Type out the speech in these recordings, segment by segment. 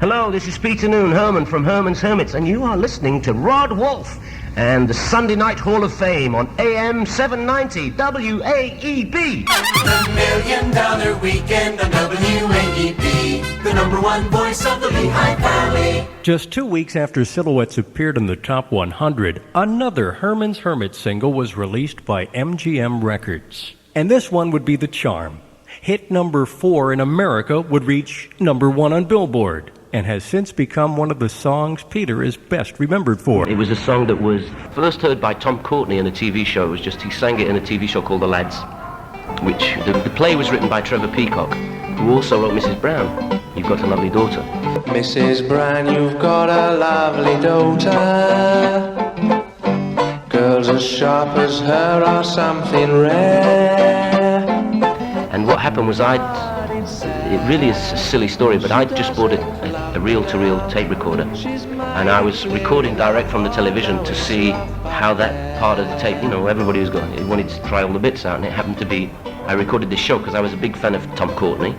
Hello, this is Peter Noone, Herman from Herman's Hermits, and you are listening to Rod Wolf and the Sunday Night Hall of Fame on AM 790 WAEB. The $1 Million Weekend on WAEB, the number one voice of the Lehigh Valley. Just 2 weeks after Silhouettes appeared in the top 100, another Herman's Hermits single was released by MGM Records. And this one would be The Charm. Hit number 4 in America would reach number 1 on Billboard, and has since become one of the songs Peter is best remembered for. It was a song that was first heard by Tom Courtenay in a TV show. It was just, he sang it in a TV show called The Lads, which the play was written by Trevor Peacock, who also wrote Mrs. Brown, You've Got a Lovely Daughter. Mrs. Brown, you've got a lovely daughter. Girls as sharp as her are something rare. And what happened was it really is a silly story, but I'd just bought a reel-to-reel tape recorder, and I was recording direct from the television to see how that part of the tape, everybody was wanted to try all the bits out, and it happened to be, I recorded this show because I was a big fan of Tom Courtenay,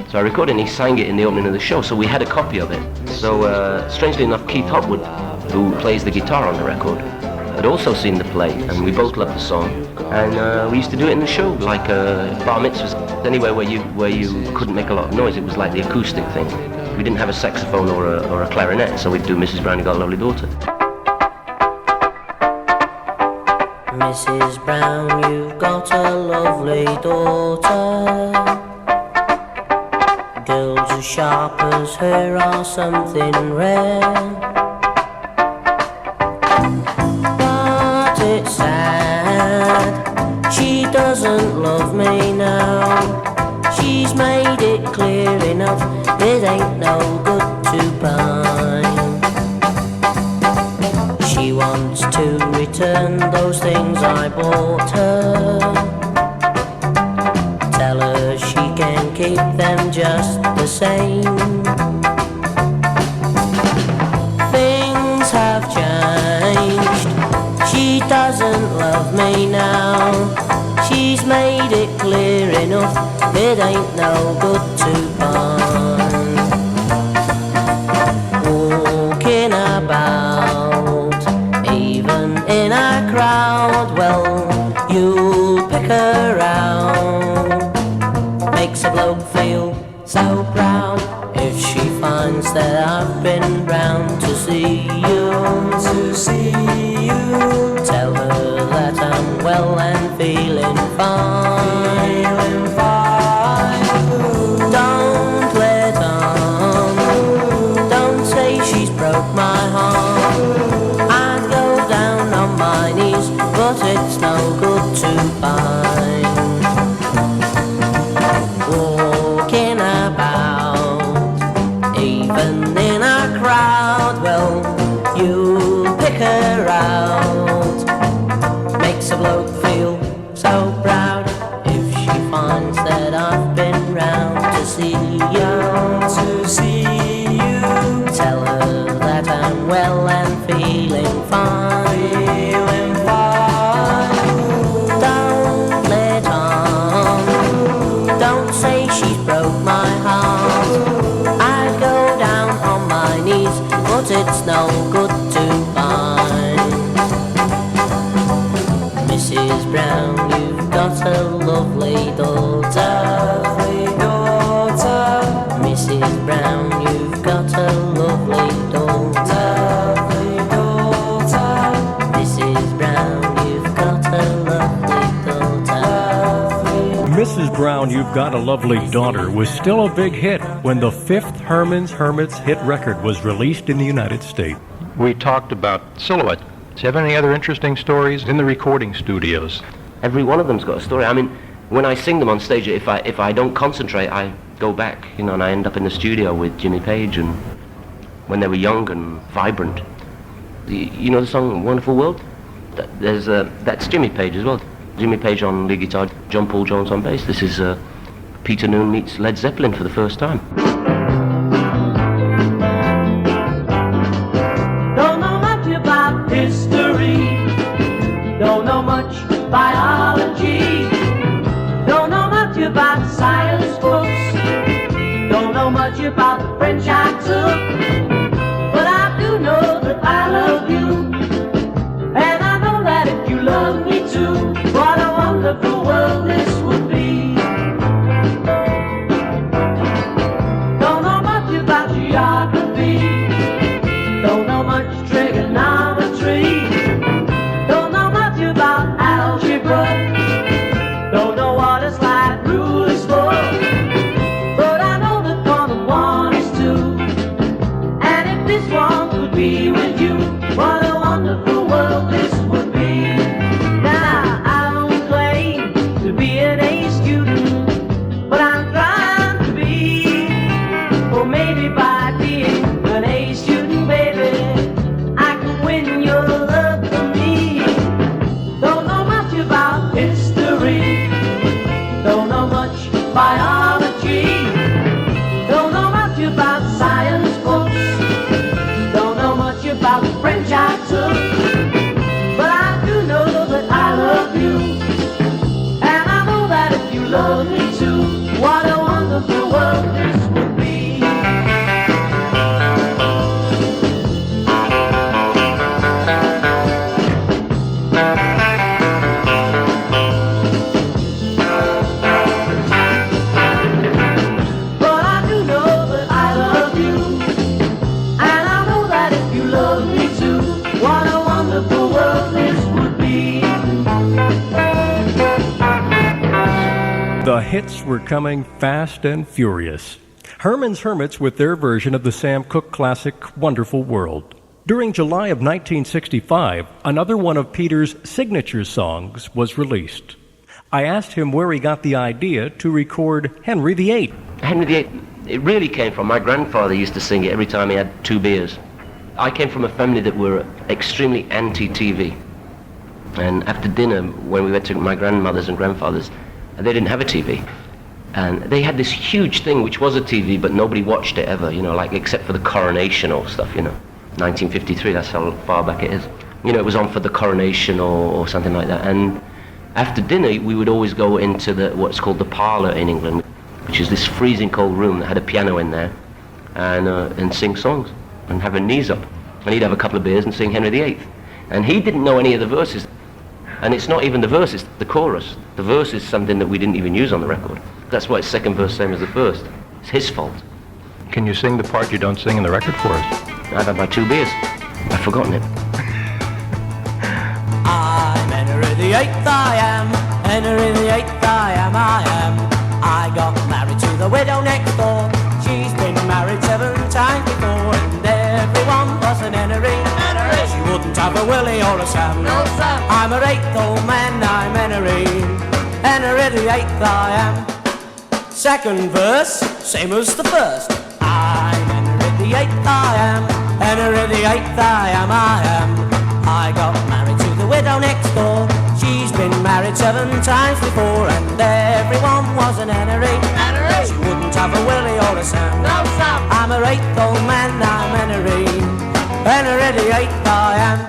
so I recorded and he sang it in the opening of the show, so we had a copy of it. So strangely enough, Keith Hopwood, who plays the guitar on the record, had also seen the play, and we both loved the song, and we used to do it in the show, like bar mitzvahs, anywhere where you couldn't make a lot of noise. It was like the acoustic thing. We didn't have a saxophone or a clarinet, so we'd do Mrs. Brown, You Got a Lovely Daughter. Mrs. Brown, you've got a lovely daughter. Girls as sharp as her are something rare. It's sad, she doesn't love me now. She's made it clear enough, it ain't no good to pine. She wants to return those things I bought her. Tell her she can keep them just the same. Things have changed. She doesn't love me now. She's made it clear enough, it ain't no good to find. Walking about, even in a crowd, well, you'll pick her out. Makes a bloke feel so proud if she finds that I've been round to see you. Tell her that I'm well and feeling fine. Don't let on. Don't say she's broke my heart. I'd go down on my knees, but it's no good to find. Walking about, even in a crowd, well, you pick her out. Makes a bloke feel so proud if she finds that I've been round to see you. Tell her that I'm well and feeling fine. Don't let on. Don't say she's broke my heart. I go down on my knees, but it's no good to find. Mrs. Brown, you've got a lovely daughter. Mrs. Brown, you've got a lovely daughter. Mrs. Brown, you've got a lovely daughter. Mrs. Brown, You've Got a Lovely Daughter was still a big hit when the 5th Herman's Hermits hit record was released in the United States. We talked about Silhouette. Do you have any other interesting stories in the recording studios? Every one of them's got a story. I mean, when I sing them on stage, if I don't concentrate, I go back, and I end up in the studio with Jimmy Page, and when they were young and vibrant. The song Wonderful World? That's Jimmy Page as well. Jimmy Page on lead guitar, John Paul Jones on bass. This is Peter Noone meets Led Zeppelin for the first time. Don't know much about history, don't know much biology, don't know much about science books, don't know much about the French I took. hits were coming fast and furious. Herman's Hermits with their version of the Sam Cooke classic Wonderful World. During July of 1965, another one of Peter's signature songs was released. I asked him where he got the idea to record Henry VIII. Henry VIII, it really came from my grandfather used to sing it every time he had 2 beers. I came from a family that were extremely anti-TV. And after dinner, when we went to my grandmother's and grandfather's, they didn't have a TV. And they had this huge thing which was a TV, but nobody watched it ever, like except for the coronation or stuff, 1953, that's how far back it is. It was on for the coronation or something like that. And after dinner, we would always go into what's called the parlor in England, which is this freezing cold room that had a piano in there, and sing songs and have our knees up. And he'd have a couple of beers and sing Henry VIII. And he didn't know any of the verses. And it's not even the verse, it's the chorus. The verse is something that we didn't even use on the record. That's why it's second verse same as the first. It's his fault. Can you sing the part you don't sing in the record for us? I've had my 2 beers. I've forgotten it. I'm Henry VIII, I am. Henry VIII, I am, I am. I got married to the widow next door. She's been married 7 times before, and everyone was an Henry. She wouldn't have a Willie or a Sam. No, Sam. I'm a 8th old man, I'm Henry. Henry VIII, I am. Second verse, same as the first. I'm Henry VIII, I am. Henry VIII, I am, I am. I got married to the widow next door. She's been married 7 times before, and everyone was an Henry. She wouldn't have a Willie or a Sam. No, Sam. I'm a 8th old man, I'm Henry. Henry VIII, I am.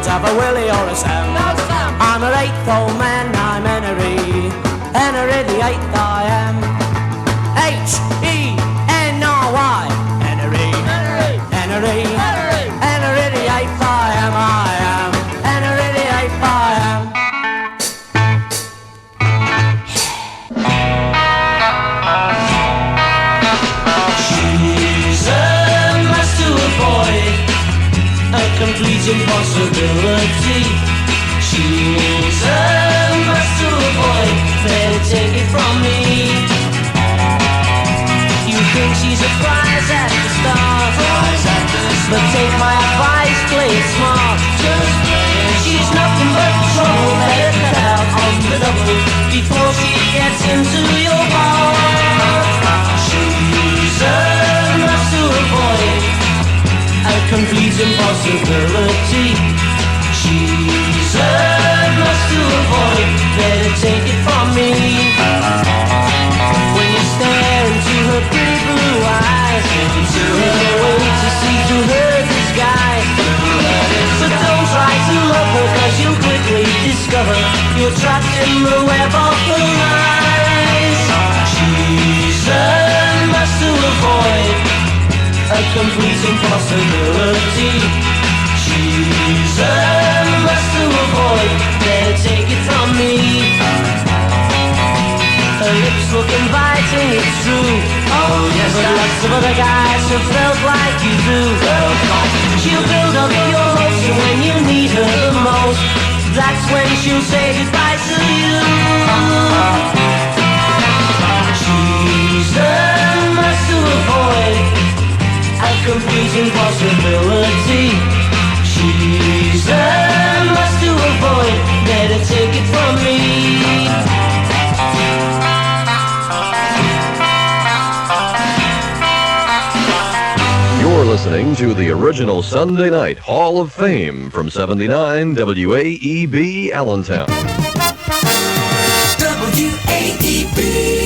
Have a Willie or a Sam. No, Sam. I'm a 8th old man, I'm Henry. Henry VIII, I am. H-E-N-R-Y. Henry. Henry. Henry. Henry. Henry VIII, I am. Henry VIII, I am. She's a master of boy, a complete impossibility. She's a master of boy, better take it from me. You think she's a prize at the start, but take my advice, play it smart. Just play it. She's nothing but trouble, better cut out on the double before she gets into your heart. She's a master of boy, a complete impossibility. She's a must to avoid, better take it from me. When you stare into her pretty blue eyes, there's a way to see through her disguise. So don't try to love her, cause you'll quickly discover you're trapped in the web of her lies. She's a must to avoid, a complete impossibility. She's a must to avoid, better take it from me. Her lips look inviting, it's true. Oh yes, but lots of other guys have felt like you do. She'll build up your hopes, and when you need her the most, that's when she'll say goodbye to you. She's a must to avoid, a complete impossibility. She's a must to avoid, better take it from me. You're listening to the original Sunday Night Hall of Fame from 79 WAEB Allentown. WAEB.